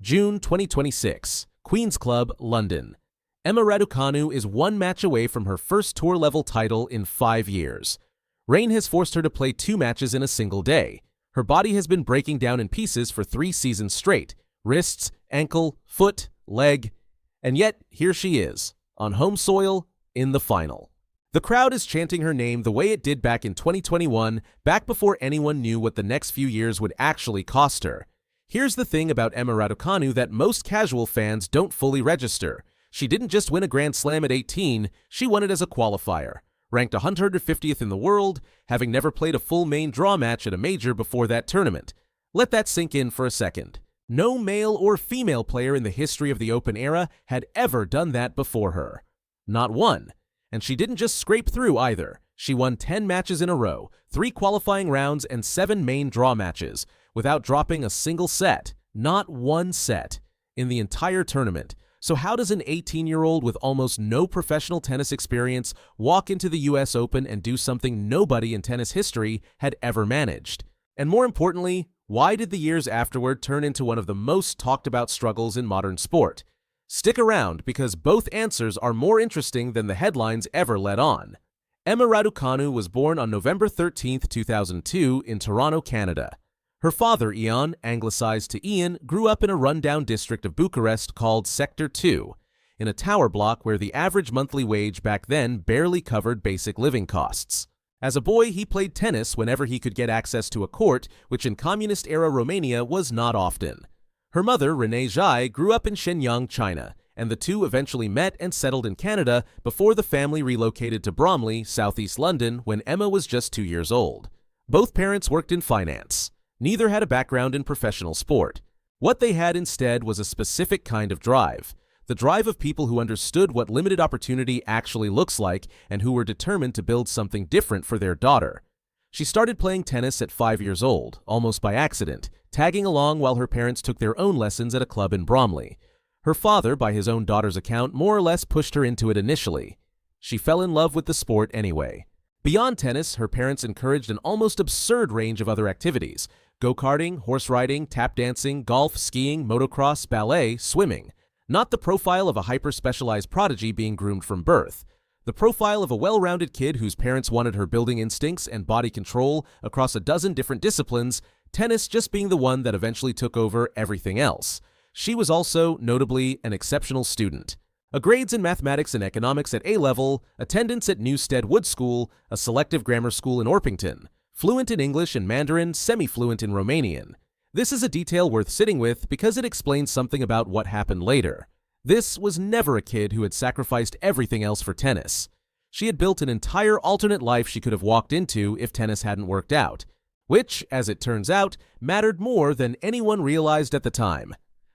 June 2026, Queen's Club, London. Emma Raducanu is one match away from her first tour-level title in 5 years. Rain has forced her to play 2 matches in a single day. Her body has been breaking down in pieces for 3 seasons straight: wrists, ankle, foot, leg. And yet, here she is, on home soil, in the final. The crowd is chanting her name the way it did back in 2021, back before anyone knew what the next few years would actually cost her. Here's the thing about Emma Raducanu that most casual fans don't fully register. She didn't just win a Grand Slam at 18, she won it as a qualifier. Ranked 150th in the world, having never played a full main draw match at a major before that tournament. Let that sink in for a second. No male or female player in the history of the Open era had ever done that before her. Not one. And she didn't just scrape through either. She won 10 matches in a row, 3 qualifying rounds and 7 main draw matches, without dropping a single set. Not one set. In the entire tournament. So how does an 18-year-old with almost no professional tennis experience walk into the US Open and do something nobody in tennis history had ever managed? And more importantly, why did the years afterward turn into one of the most talked about struggles in modern sport? Stick around, because both answers are more interesting than the headlines ever let on. Emma Raducanu was born on November 13, 2002 in Toronto, Canada. Her father, Ion, anglicized to Ian, grew up in a rundown district of Bucharest called Sector 2, in a tower block where the average monthly wage back then barely covered basic living costs. As a boy, he played tennis whenever he could get access to a court, which in communist-era Romania was not often. Her mother, Renee Zhai, grew up in Shenyang, China, and the two eventually met and settled in Canada before the family relocated to Bromley, southeast London, when Emma was just 2 years old. Both parents worked in finance. Neither had a background in professional sport. What they had instead was a specific kind of drive. The drive of people who understood what limited opportunity actually looks like and who were determined to build something different for their daughter. She started playing tennis at 5 years old, almost by accident, tagging along while her parents took their own lessons at a club in Bromley. Her father, by his own daughter's account, more or less pushed her into it initially. She fell in love with the sport anyway. Beyond tennis, her parents encouraged an almost absurd range of other activities: go-karting, horse riding, tap dancing, golf, skiing, motocross, ballet, swimming. Not the profile of a hyper-specialized prodigy being groomed from birth. The profile of a well-rounded kid whose parents wanted her building instincts and body control across a dozen different disciplines, tennis just being the one that eventually took over everything else. She was also, notably, an exceptional student. A grades in mathematics and economics at A-level, attendance at Newstead Wood School, a selective grammar school in Orpington, fluent in English and Mandarin, semi-fluent in Romanian. This is a detail worth sitting with because it explains something about what happened later. This was never a kid who had sacrificed everything else for tennis. She had built an entire alternate life she could have walked into if tennis hadn't worked out, which, as it turns out, mattered more than anyone realized at the time.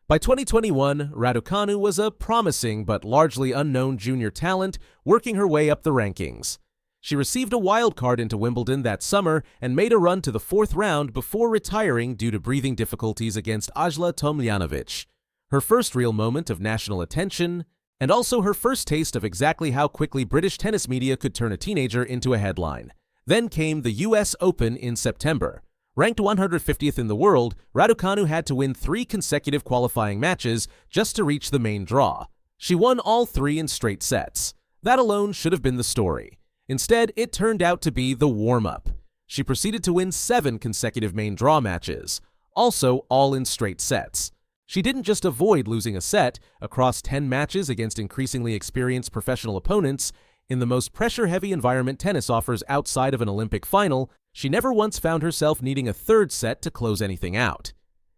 By 2021, Raducanu was a promising but largely unknown junior talent working her way up the rankings. She received a wild card into Wimbledon that summer and made a run to the 4th round before retiring due to breathing difficulties against Ajla Tomljanovic. Her first real moment of national attention, and also her first taste of exactly how quickly British tennis media could turn a teenager into a headline. Then came the US Open in September. Ranked 150th in the world, Raducanu had to win 3 consecutive qualifying matches just to reach the main draw. She won all 3 in straight sets. That alone should have been the story. Instead, it turned out to be the warm-up. She proceeded to win 7 consecutive main draw matches, also all in straight sets. She didn't just avoid losing a set across 10 matches against increasingly experienced professional opponents. In the most pressure-heavy environment tennis offers outside of an Olympic final, she never once found herself needing a 3rd set to close anything out.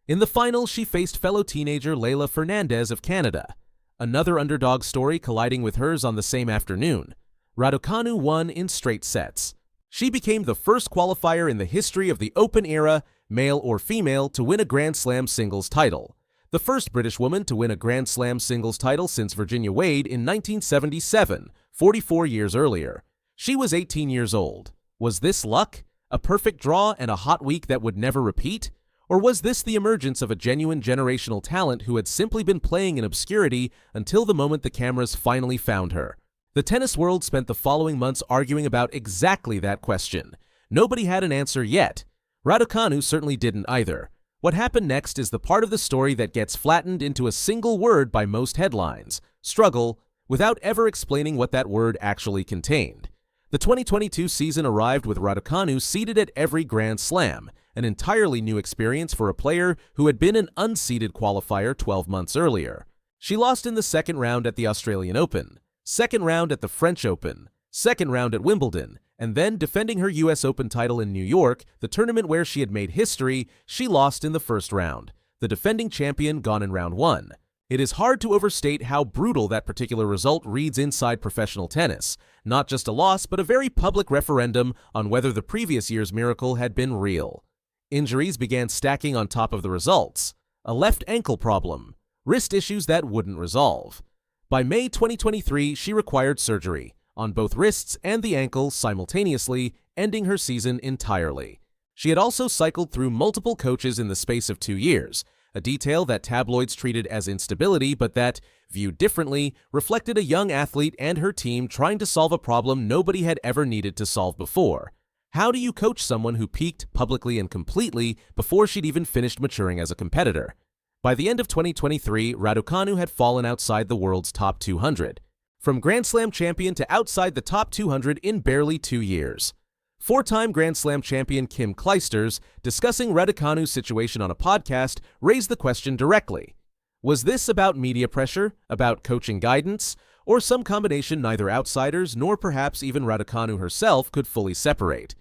In the final, she faced fellow teenager Leylah Fernandez of Canada, another underdog story colliding with hers on the same afternoon. Raducanu won in straight sets. She became the first qualifier in the history of the Open era, male or female, to win a Grand Slam singles title. The first British woman to win a Grand Slam singles title since Virginia Wade in 1977, 44 years earlier. She was 18 years old. Was this luck? A perfect draw and a hot week that would never repeat? Or was this the emergence of a genuine generational talent who had simply been playing in obscurity until the moment the cameras finally found her? The tennis world spent the following months arguing about exactly that question. Nobody had an answer yet. Raducanu certainly didn't either. What happened next is the part of the story that gets flattened into a single word by most headlines, struggle, without ever explaining what that word actually contained. The 2022 season arrived with Raducanu seeded at every Grand Slam, an entirely new experience for a player who had been an unseeded qualifier 12 months earlier. She lost in the second round at the Australian Open, second round at the French Open, second round at Wimbledon, and then defending her US Open title in New York, the tournament where she had made history, she lost in the first round, the defending champion gone in round 1. It is hard to overstate how brutal that particular result reads inside professional tennis, not just a loss but a very public referendum on whether the previous year's miracle had been real. Injuries began stacking on top of the results. A left ankle problem, wrist issues that wouldn't resolve. By May 2023, she required surgery on both wrists and the ankle simultaneously, ending her season entirely. She had also cycled through multiple coaches in the space of 2 years, a detail that tabloids treated as instability but that, viewed differently, reflected a young athlete and her team trying to solve a problem nobody had ever needed to solve before. How do you coach someone who peaked publicly and completely before she'd even finished maturing as a competitor? By the end of 2023, Raducanu had fallen outside the world's top 200. From Grand Slam champion to outside the top 200 in barely 2 years. Four-time Grand Slam champion Kim Clijsters, discussing Raducanu's situation on a podcast, raised the question directly. Was this about media pressure, about coaching guidance, or some combination neither outsiders nor perhaps even Raducanu herself could fully separate?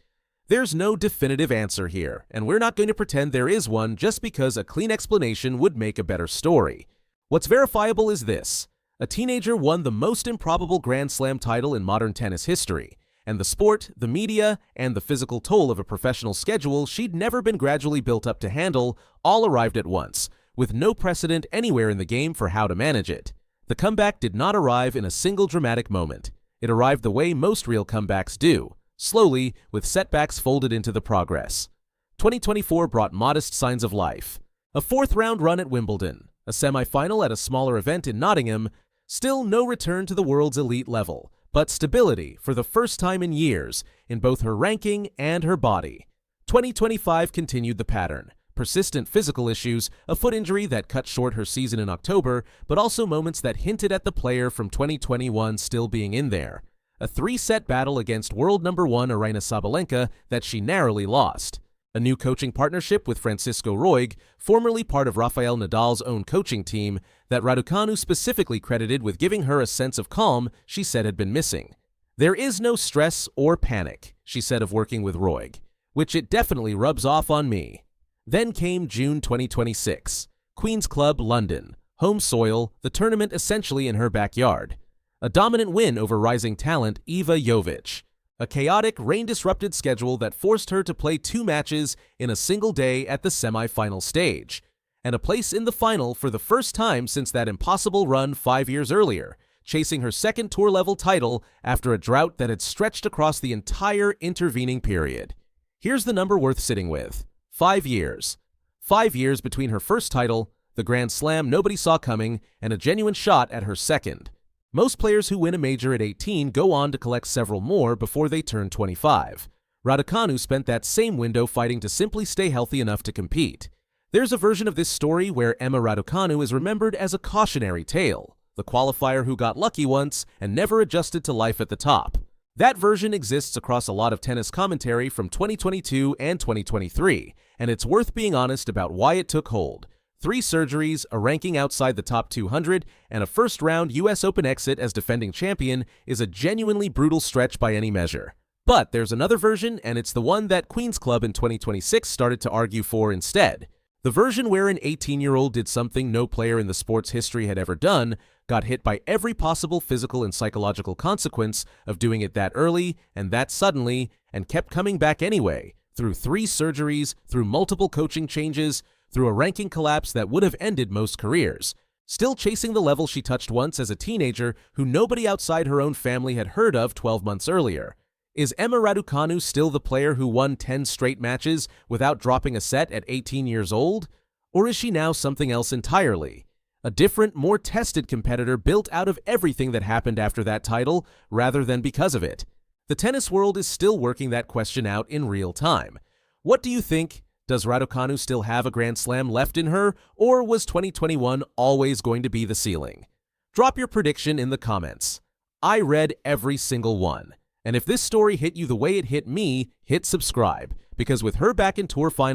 There's no definitive answer here, and we're not going to pretend there is one just because a clean explanation would make a better story. What's verifiable is this. A teenager won the most improbable Grand Slam title in modern tennis history, and the sport, the media, and the physical toll of a professional schedule she'd never been gradually built up to handle all arrived at once, with no precedent anywhere in the game for how to manage it. The comeback did not arrive in a single dramatic moment. It arrived the way most real comebacks do, slowly, with setbacks folded into the progress. 2024 brought modest signs of life. A fourth-round run at Wimbledon, a semi-final at a smaller event in Nottingham, still no return to the world's elite level, but stability for the first time in years in both her ranking and her body. 2025 continued the pattern. Persistent physical issues, a foot injury that cut short her season in October, but also moments that hinted at the player from 2021 still being in there. A 3-set battle against world number 1 Aryna Sabalenka that she narrowly lost. A new coaching partnership with Francisco Roig, formerly part of Rafael Nadal's own coaching team, that Raducanu specifically credited with giving her a sense of calm she said had been missing. There is no stress or panic, she said of working with Roig, which it definitely rubs off on me. Then came June 2026. Queen's Club, London. Home soil, the tournament essentially in her backyard. A dominant win over rising talent Iva Jovic. A chaotic, rain-disrupted schedule that forced her to play 2 matches in a single day at the semi-final stage, and a place in the final for the first time since that impossible run 5 years earlier, chasing her second tour-level title after a drought that had stretched across the entire intervening period. Here's the number worth sitting with. 5 years. 5 years between her first title, the Grand Slam nobody saw coming, and a genuine shot at her second. Most players who win a major at 18 go on to collect several more before they turn 25. Raducanu spent that same window fighting to simply stay healthy enough to compete. There's a version of this story where Emma Raducanu is remembered as a cautionary tale, the qualifier who got lucky once and never adjusted to life at the top. That version exists across a lot of tennis commentary from 2022 and 2023, and it's worth being honest about why it took hold. 3 surgeries, a ranking outside the top 200, and a first-round US Open exit as defending champion is a genuinely brutal stretch by any measure. But there's another version, and it's the one that Queen's Club in 2026 started to argue for instead. The version where an 18-year-old did something no player in the sport's history had ever done, got hit by every possible physical and psychological consequence of doing it that early and that suddenly, and kept coming back anyway, through 3 surgeries, through multiple coaching changes, through a ranking collapse that would have ended most careers, still chasing the level she touched once as a teenager who nobody outside her own family had heard of 12 months earlier. Is Emma Raducanu still the player who won 10 straight matches without dropping a set at 18 years old? Or is she now something else entirely? A different, more tested competitor built out of everything that happened after that title rather than because of it. The tennis world is still working that question out in real time. What do you think? Does Raducanu still have a Grand Slam left in her, or was 2021 always going to be the ceiling? Drop your prediction in the comments. I read every single one. And if this story hit you the way it hit me, hit subscribe, because with her back in tour finals,